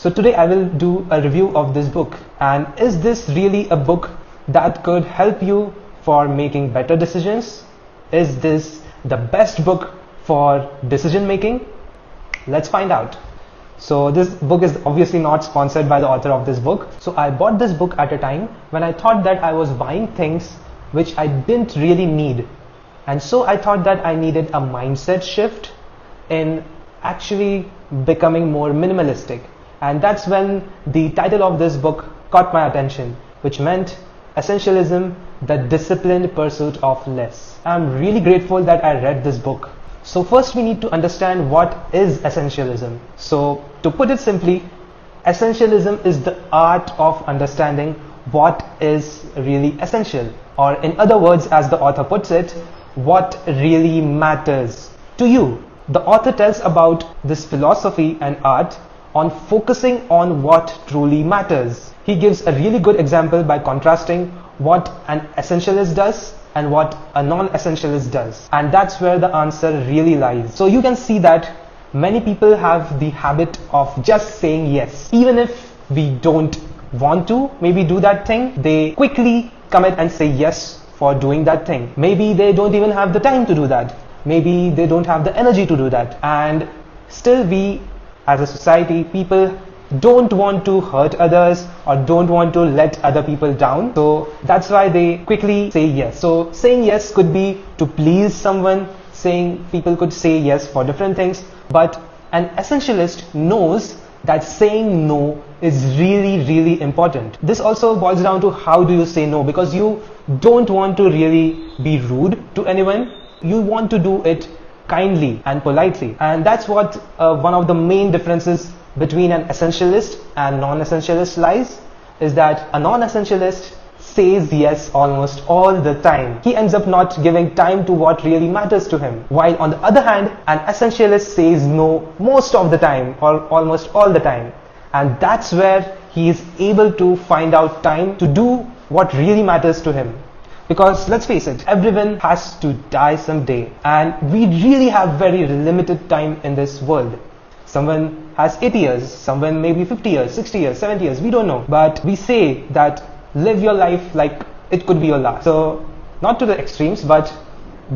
So today I will do a review of this book. And is this really a book that could help you for making better decisions? Is this the best book for decision making? Let's find out. So this book is obviously not sponsored by the author of this book. So I bought this book at a time when I thought that I was buying things which I didn't really need. And so I thought that I needed a mindset shift in actually becoming more minimalistic. And that's when the title of this book caught my attention, which meant Essentialism, the disciplined pursuit of less. I'm really grateful that I read this book. So first we need to understand what is essentialism. So to put it simply, essentialism is the art of understanding what is really essential. Or in other words, as the author puts it, what really matters to you. The author tells about this philosophy and art on focusing on what truly matters. He gives a really good example by contrasting what an essentialist does and what a non-essentialist does. And that's where the answer really lies. So you can see that many people have the habit of just saying yes. Even if we don't want to maybe do that thing, they quickly commit and say yes for doing that thing. Maybe they don't even have the time to do that. Maybe they don't have the energy to do that. And still we, as a society, people don't want to hurt others or don't want to let other people down. So that's why they quickly say yes. So saying yes could be to please someone. People could say yes for different things. But an essentialist knows that saying no is really, really important. This also boils down to how do you say no, because you don't want to really be rude to anyone. You want to do it kindly and politely. And that's what one of the main differences between an essentialist and non-essentialist lies, is that a non-essentialist says yes almost all the time. He ends up not giving time to what really matters to him. While on the other hand, an essentialist says no most of the time or almost all the time. And that's where he is able to find out time to do what really matters to him. Because let's face it, everyone has to die someday, and we really have very limited time in this world. Someone has 80 years, someone maybe 50 years, 60 years, 70 years, we don't know. But we say that live your life like it could be your last. So not to the extremes, but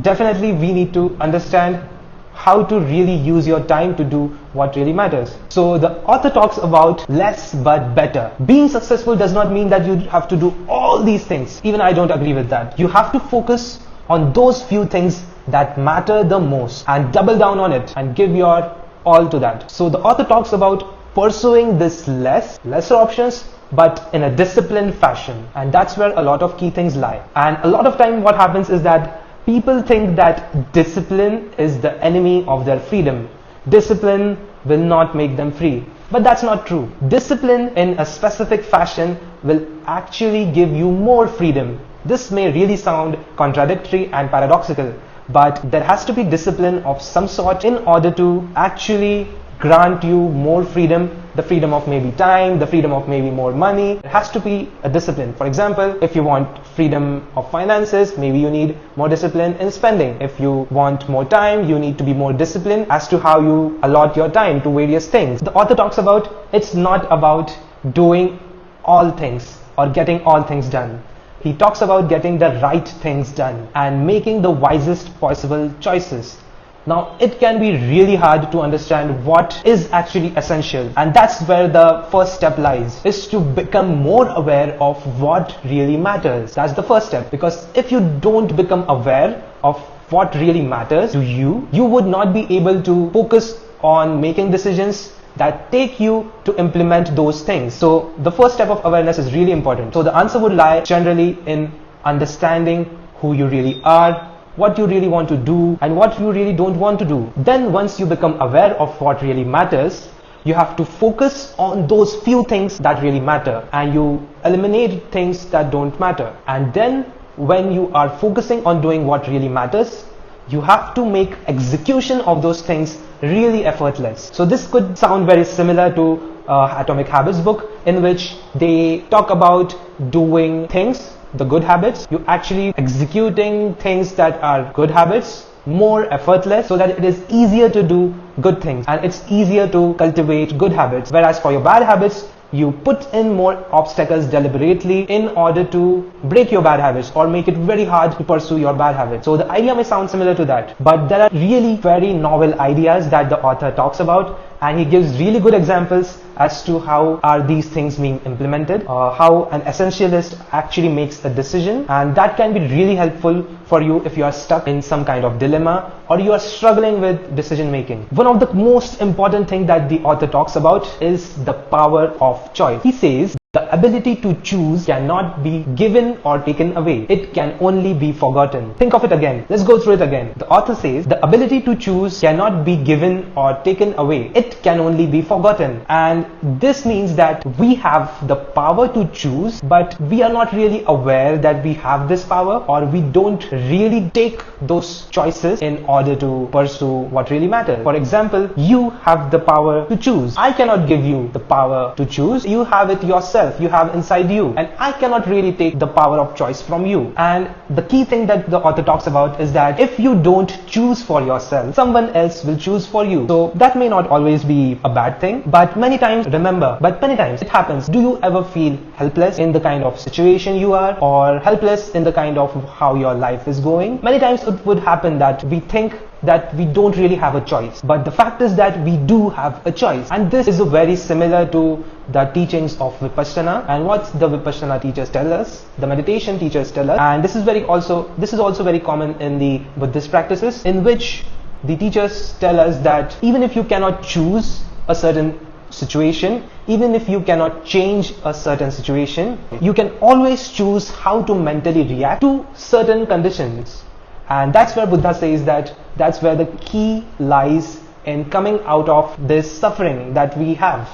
definitely we need to understand how to really use your time to do what really matters. So the author talks about less but better. Being successful does not mean that you have to do all these things. Even I don't agree with that. You have to focus on those few things that matter the most and double down on it and give your all to that. So the author talks about pursuing this lesser options, but in a disciplined fashion. And that's where a lot of key things lie. And a lot of time what happens is that people think that discipline is the enemy of their freedom. Discipline will not make them free. But that's not true. Discipline in a specific fashion will actually give you more freedom. This may really sound contradictory and paradoxical, but there has to be discipline of some sort in order to actually grant you more freedom, the freedom of maybe time, the freedom of maybe more money. There has to be a discipline. For example, if you want freedom of finances, maybe you need more discipline in spending. If you want more time, you need to be more disciplined as to how you allot your time to various things. The author talks about it's not about doing all things or getting all things done. He talks about getting the right things done and making the wisest possible choices. Now, it can be really hard to understand what is actually essential, and that's where the first step lies, is to become more aware of what really matters. That's the first step, because if you don't become aware of what really matters to you, you would not be able to focus on making decisions that take you to implement those things. So the first step of awareness is really important. So the answer would lie generally in understanding who you really are, what you really want to do and what you really don't want to do. Then once you become aware of what really matters, you have to focus on those few things that really matter and you eliminate things that don't matter. And then when you are focusing on doing what really matters, you have to make execution of those things really effortless. So this could sound very similar to Atomic Habits book, in which they talk about doing things, the good habits, you actually executing things that are good habits more effortless, so that it is easier to do good things and it's easier to cultivate good habits. Whereas for your bad habits, you put in more obstacles deliberately in order to break your bad habits or make it very hard to pursue your bad habits. So the idea may sound similar to that, but there are really very novel ideas that the author talks about, and he gives really good examples as to how are these things being implemented, how an essentialist actually makes a decision, and that can be really helpful for you if you are stuck in some kind of dilemma or you are struggling with decision making. One of the most important things that the author talks about is the power of choice. He says the ability to choose cannot be given or taken away. It can only be forgotten. Think of it again. Let's go through it again. The author says the ability to choose cannot be given or taken away. It can only be forgotten. And this means that we have the power to choose, but we are not really aware that we have this power, or we don't really take those choices in order to pursue what really matters. For example, you have the power to choose. I cannot give you the power to choose. You have it yourself. You have inside you, and I cannot really take the power of choice from you. And the key thing that the author talks about is that if you don't choose for yourself, someone else will choose for you. So that may not always be a bad thing, but many times it happens. Do you ever feel helpless in the kind of situation you are, or helpless in the kind of how your life is going? Many times it would happen that we think that we don't really have a choice, but the fact is that we do have a choice. And this is very similar to the teachings of Vipassana, and what the Vipassana teachers tell us, the meditation teachers tell us, and this is also very common in the Buddhist practices, in which the teachers tell us that even if you cannot choose a certain situation, even if you cannot change a certain situation, you can always choose how to mentally react to certain conditions. And that's where Buddha says that that's where the key lies in coming out of this suffering that we have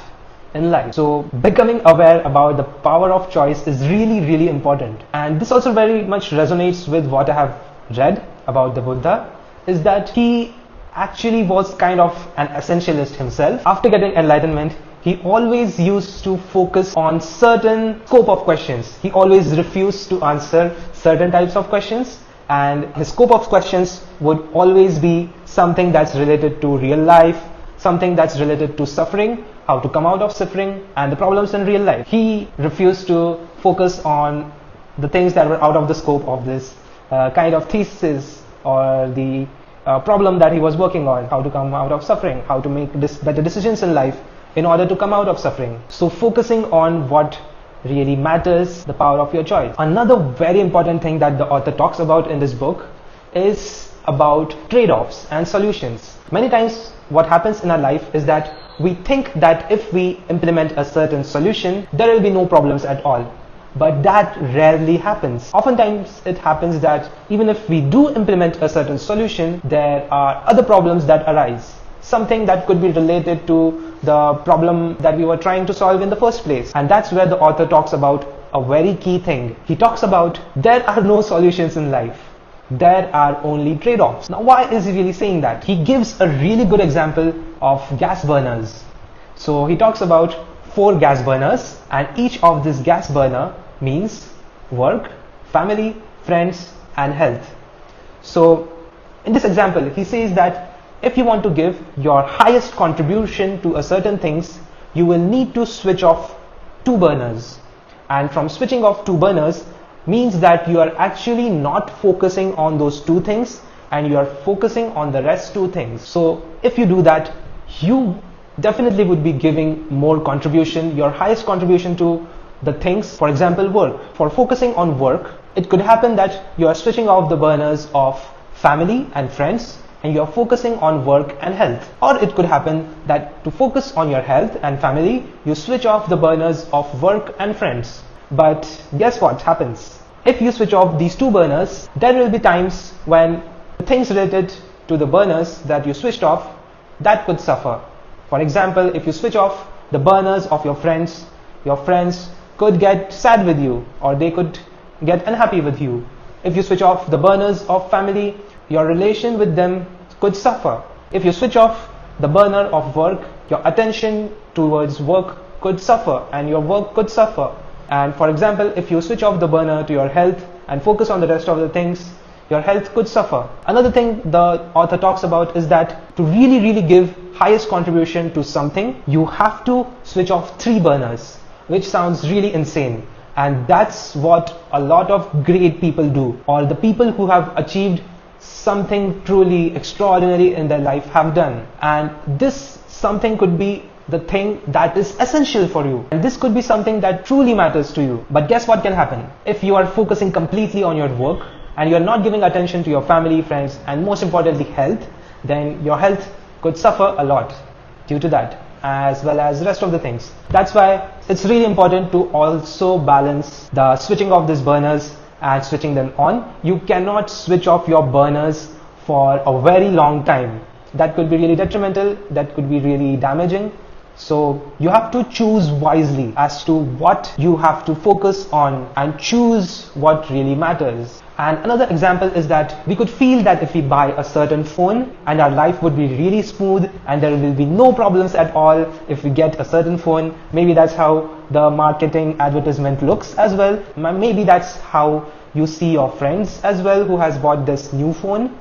in life. So becoming aware about the power of choice is really, really important. And this also very much resonates with what I have read about the Buddha, is that he actually was kind of an essentialist himself. After getting enlightenment, he always used to focus on certain scope of questions. He always refused to answer certain types of questions, and his scope of questions would always be something that's related to real life, something that's related to suffering, how to come out of suffering, and the problems in real life. He refused to focus on the things that were out of the scope of this kind of thesis or the problem that he was working on, how to come out of suffering, how to make better decisions in life in order to come out of suffering. So focusing on what really matters, the power of your choice. Another very important thing that the author talks about in this book is about trade-offs and solutions. Many times what happens in our life is that we think that if we implement a certain solution, there will be no problems at all. But that rarely happens. Oftentimes it happens that even if we do implement a certain solution, there are other problems that arise. Something that could be related to the problem that we were trying to solve in the first place. And that's where the author talks about a very key thing. He talks about there are no solutions in life. There are only trade-offs. Now, why is he really saying that? He gives a really good example of gas burners. So he talks about 4 gas burners, and each of this gas burner means work, family, friends, and health. So in this example, he says that if you want to give your highest contribution to a certain things, you will need to switch off 2 burners. And from switching off 2 burners means that you are actually not focusing on those 2 things, and you are focusing on the rest 2 things. So if you do that, you definitely would be giving more contribution, your highest contribution to the things, for example, work. For focusing on work, it could happen that you are switching off the burners of family and friends, and you are focusing on work and health. Or it could happen that to focus on your health and family, you switch off the burners of work and friends. But guess what happens? If you switch off these 2 burners, there will be times when the things related to the burners that you switched off, that could suffer. For example, if you switch off the burners of your friends could get sad with you, or they could get unhappy with you. If you switch off the burners of family, your relation with them could suffer. If you switch off the burner of work, your attention towards work could suffer, and your work could suffer. And for example, if you switch off the burner to your health and focus on the rest of the things, your health could suffer. Another thing the author talks about is that to really give highest contribution to something, you have to switch off 3 burners, which sounds really insane. And that's what a lot of great people do, or the people who have achieved something truly extraordinary in their life have done. And this something could be the thing that is essential for you, and this could be something that truly matters to you. But guess what can happen? If you are focusing completely on your work and you are not giving attention to your family, friends, and most importantly health, then your health could suffer a lot due to that, as well as the rest of the things. That's why it's really important to also balance the switching off these burners and switching them on. You cannot switch off your burners for a very long time. That could be really detrimental, that could be really damaging. So you have to choose wisely as to what you have to focus on and choose what really matters. And another example is that we could feel that if we buy a certain phone and our life would be really smooth and there will be no problems at all if we get a certain phone. Maybe that's how the marketing advertisement looks as well. Maybe that's how you see your friends as well who has bought this new phone.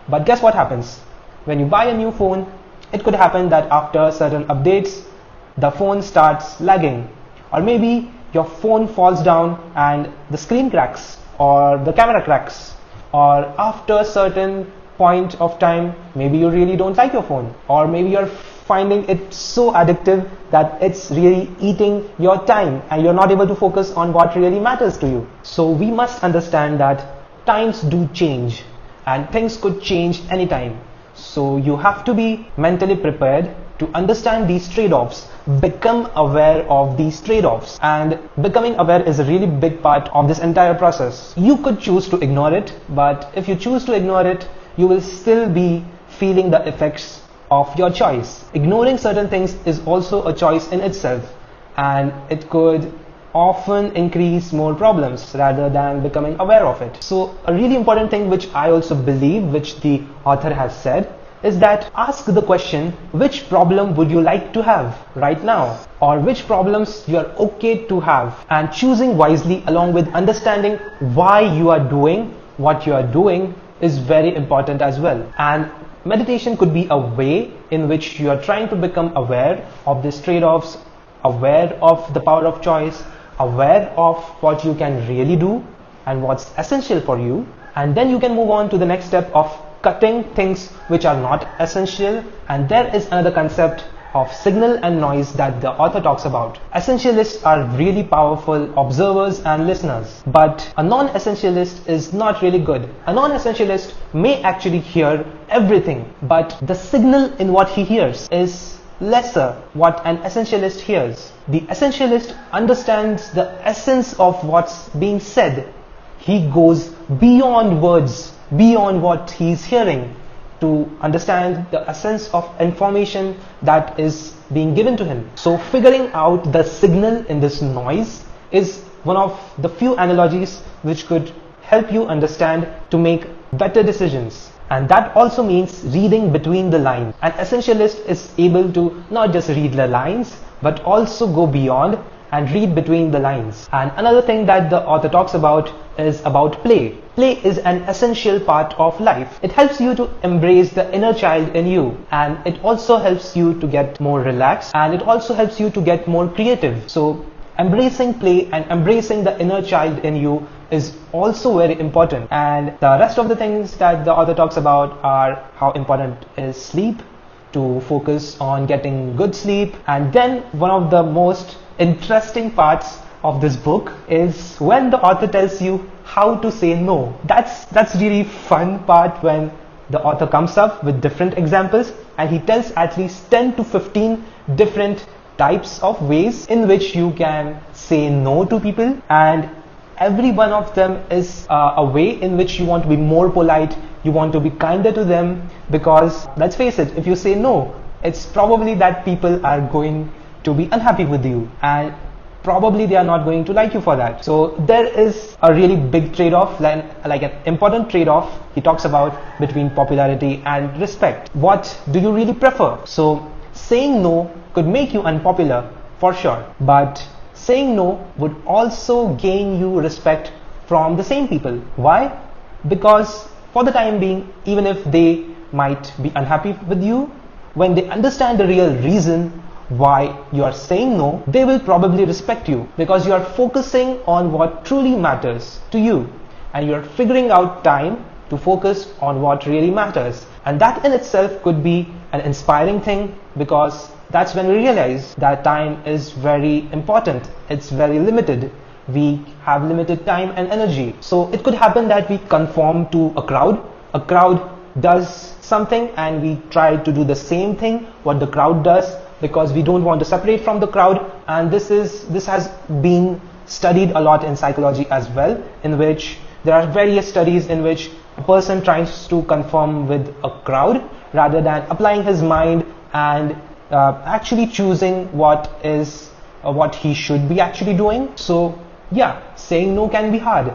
But guess what happens? When you buy a new phone, it could happen that after certain updates, the phone starts lagging, or maybe your phone falls down and the screen cracks, or the camera cracks, or after a certain point of time, maybe you really don't like your phone, or maybe you're finding it so addictive that it's really eating your time and you're not able to focus on what really matters to you. So we must understand that times do change and things could change anytime. So you have to be mentally prepared to understand these trade-offs, become aware of these trade-offs, and becoming aware is a really big part of this entire process. You could choose to ignore it, but if you choose to ignore it, you will still be feeling the effects of your choice. Ignoring certain things is also a choice in itself, and it could often increase more problems rather than becoming aware of it. So a really important thing which I also believe, which the author has said, is that ask the question, which problem would you like to have right now, or which problems you are okay to have, and choosing wisely along with understanding why you are doing what you are doing is very important as well. And meditation could be a way in which you are trying to become aware of these trade-offs, aware of the power of choice, aware of what you can really do and what's essential for you, and then you can move on to the next step of cutting things which are not essential. And there is another concept of signal and noise that the author talks about. Essentialists are really powerful observers and listeners, but a non-essentialist is not really good. A non-essentialist may actually hear everything, but the signal in what he hears is lesser what an essentialist hears. The essentialist understands the essence of what's being said. He goes beyond words, beyond what he's hearing, to understand the essence of information that is being given to him. So figuring out the signal in this noise is one of the few analogies which could help you understand to make better decisions. And that also means reading between the lines. An essentialist is able to not just read the lines, but also go beyond and read between the lines. And another thing that the author talks about is about play. Play is an essential part of life. It helps you to embrace the inner child in you, and it also helps you to get more relaxed, and it also helps you to get more creative. So embracing play and embracing the inner child in you is also very important. And the rest of the things that the author talks about are how important is sleep, to focus on getting good sleep. And then one of the most interesting parts of this book is when the author tells you how to say no. That's really fun part, when the author comes up with different examples and he tells at least 10 to 15 different types of ways in which you can say no to people, and every one of them is a way in which you want to be more polite, you want to be kinder to them, because let's face it, if you say no, it's probably that people are going to be unhappy with you, and probably they are not going to like you for that. So there is a really big trade-off, like an important trade-off he talks about between popularity and respect. What do you really prefer? So saying no could make you unpopular for sure, but saying no would also gain you respect from the same people. Why? Because for the time being, even if they might be unhappy with you, when they understand the real reason why you are saying no, they will probably respect you, because you are focusing on what truly matters to you, and you are figuring out time to focus on what really matters. And that in itself could be an inspiring thing, because that's when we realize that time is very important. It's very limited. We have limited time and energy. So it could happen that we conform to a crowd. A crowd does something and we try to do the same thing what the crowd does, because we don't want to separate from the crowd. And this has been studied a lot in psychology as well, in which there are various studies in which a person tries to conform with a crowd rather than applying his mind and actually choosing what he should be actually doing. So yeah, saying no can be hard,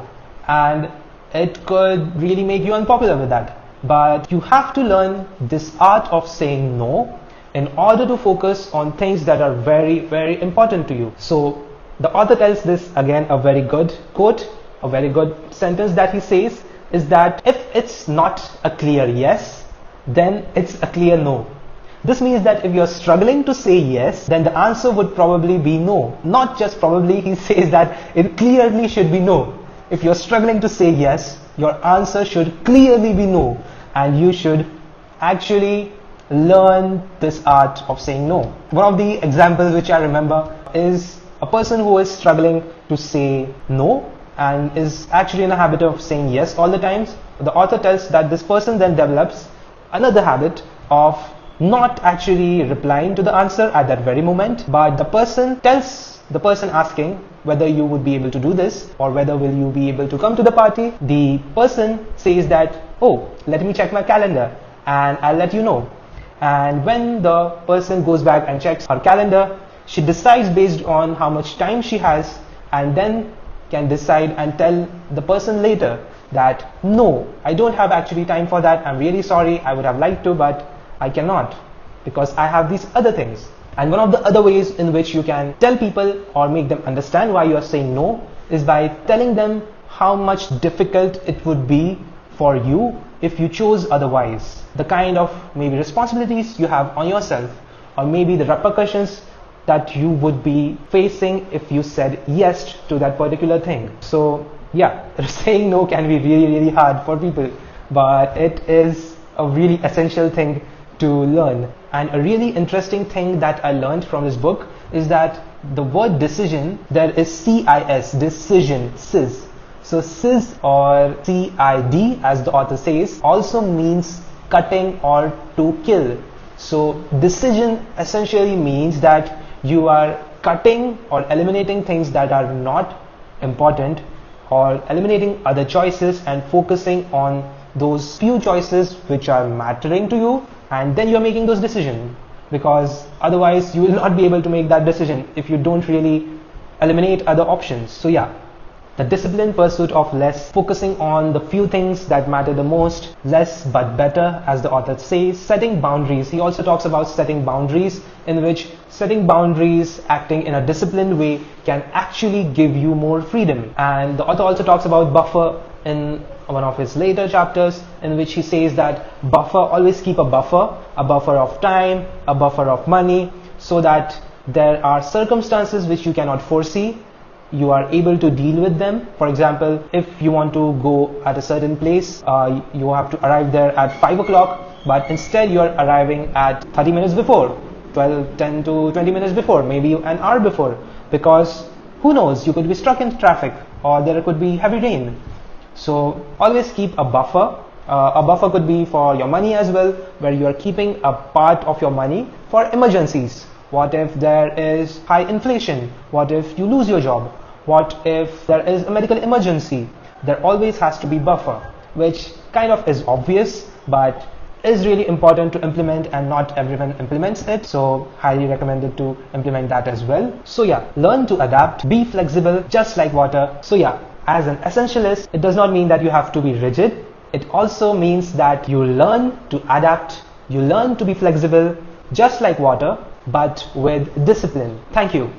and it could really make you unpopular with that. But you have to learn this art of saying no in order to focus on things that are very, very important to you. So the author tells this again, a very good quote, a very good sentence that he says is that if it's not a clear yes, then it's a clear no. This means that if you're struggling to say yes, then the answer would probably be no. Not just probably, he says that it clearly should be no. If you're struggling to say yes, your answer should clearly be no. And you should actually learn this art of saying no. One of the examples which I remember is a person who is struggling to say no and is actually in a habit of saying yes all the times. The author tells that this person then develops another habit of not actually replying to the answer at that very moment, but the person tells the person asking whether you would be able to do this or whether will you be able to come to the party. The person says that, oh, let me check my calendar and I'll let you know. And when the person goes back and checks her calendar, she decides based on how much time she has, and then can decide and tell the person later that no, I don't have actually time for that. I'm really sorry. I would have liked to, but I cannot because I have these other things. And one of the other ways in which you can tell people or make them understand why you are saying no is by telling them how much difficult it would be for you if you chose otherwise. The kind of maybe responsibilities you have on yourself, or maybe the repercussions that you would be facing if you said yes to that particular thing. So yeah, saying no can be really, really hard for people, but it is a really essential thing to learn. And a really interesting thing that I learned from this book is that the word decision, there is CIS, decision, CIS. So CIS or CID, as the author says, also means cutting or to kill. So decision essentially means that you are cutting or eliminating things that are not important, or eliminating other choices and focusing on those few choices which are mattering to you, and then you're making those decisions, because otherwise you will not be able to make that decision if you don't really eliminate other options. So yeah, the disciplined pursuit of less, focusing on the few things that matter the most, less but better, as the author says. Setting boundaries, he also talks about setting boundaries, in which setting boundaries, acting in a disciplined way, can actually give you more freedom. And the author also talks about buffer in one of his later chapters, in which he says that always keep a buffer of time, a buffer of money, so that there are circumstances which you cannot foresee, you are able to deal with them. For example, if you want to go at a certain place, you have to arrive there at 5 o'clock, but instead you are arriving at 30 minutes before, 10 to 20 minutes before, maybe an hour before, because who knows, you could be stuck in traffic or there could be heavy rain. So always keep a buffer. A buffer could be for your money as well, where you are keeping a part of your money for emergencies. What if there is high inflation? What if you lose your job? What if there is a medical emergency? There always has to be buffer, which kind of is obvious, but is really important to implement, and not everyone implements it. So highly recommended to implement that as well. So yeah, learn to adapt, be flexible, just like water. So yeah, as an essentialist, it does not mean that you have to be rigid. It also means that you learn to adapt, you learn to be flexible, just like water, but with discipline. Thank you.